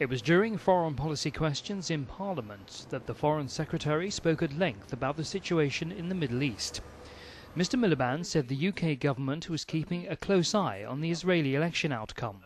It was during foreign policy questions in Parliament that the Foreign Secretary spoke at length about the situation in the Middle East. Mr. Miliband said the UK government was keeping a close eye on the Israeli election outcome.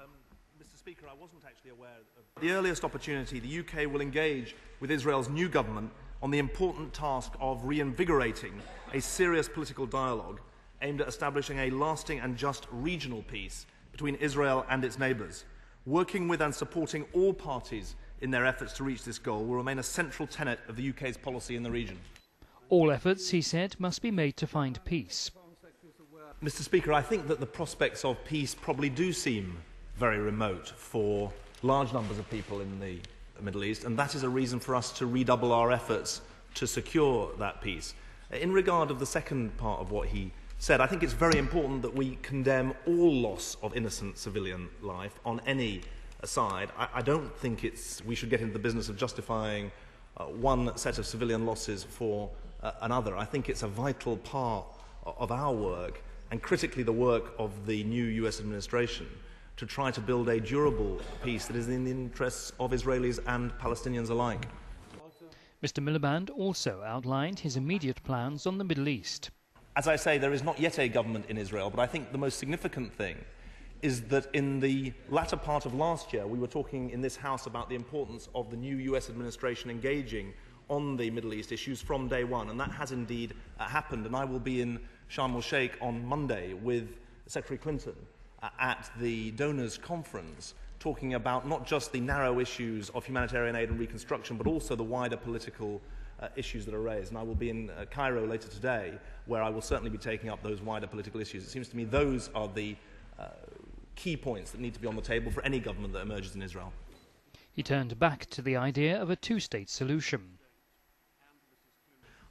Mr. Speaker, I wasn't actually aware of the earliest opportunity. The UK will engage with Israel's new government on the important task of reinvigorating a serious political dialogue aimed at establishing a lasting and just regional peace between Israel and its neighbours. Working with and supporting all parties in their efforts to reach this goal will remain a central tenet of the UK's policy in the region. All efforts, he said, must be made to find peace. Mr. Speaker, I think that the prospects of peace probably do seem very remote for large numbers of people in the Middle East, and that is a reason for us to redouble our efforts to secure that peace. In regard of the second part of what he said, I think it's very important that we condemn all loss of innocent civilian life on any side. I don't think we should get into the business of justifying one set of civilian losses for another. I think it's a vital part of our work, and critically the work of the new US administration, to try to build a durable peace that is in the interests of Israelis and Palestinians alike. Mr. Miliband also outlined his immediate plans on the Middle East. As I say, there is not yet a government in Israel, but I think the most significant thing is that in the latter part of last year, we were talking in this House about the importance of the new US administration engaging on the Middle East issues from day one, and that has indeed happened. And I will be in Sharm el-Sheikh on Monday with Secretary Clinton at the donors' conference, talking about not just the narrow issues of humanitarian aid and reconstruction, but also the wider political issues that are raised. And I will be in Cairo later today, where I will certainly be taking up those wider political issues. It seems to me those are the key points that need to be on the table for any government that emerges in Israel. He turned back to the idea of a two-state solution.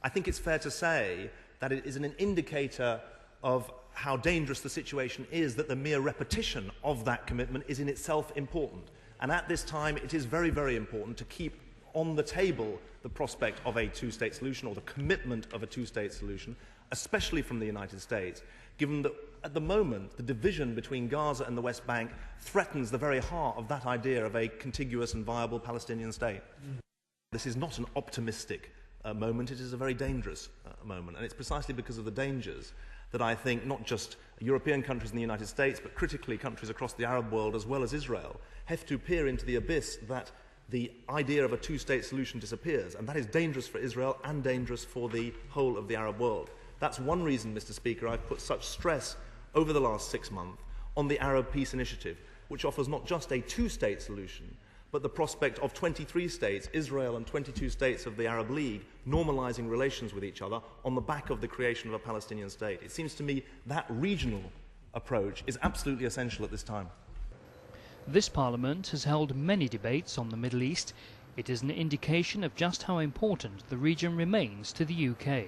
I think it's fair to say that it is an indicator of how dangerous the situation is that the mere repetition of that commitment is in itself important. And at this time, it is very, very important to keep on the table the prospect of a two-state solution, or the commitment of a two-state solution, especially from the United States, given that at the moment the division between Gaza and the West Bank threatens the very heart of that idea of a contiguous and viable Palestinian state. This is not an optimistic moment, it is a very dangerous moment, and it's precisely because of the dangers that I think not just European countries in the United States, but critically countries across the Arab world as well as Israel, have to peer into the abyss that the idea of a two-state solution disappears, and that is dangerous for Israel and dangerous for the whole of the Arab world. That's one reason, Mr. Speaker, I've put such stress over the last 6 months on the Arab Peace Initiative, which offers not just a two-state solution, but the prospect of 23 states, Israel and 22 states of the Arab League, normalising relations with each other on the back of the creation of a Palestinian state. It seems to me that regional approach is absolutely essential at this time. This Parliament has held many debates on the Middle East. It is an indication of just how important the region remains to the UK.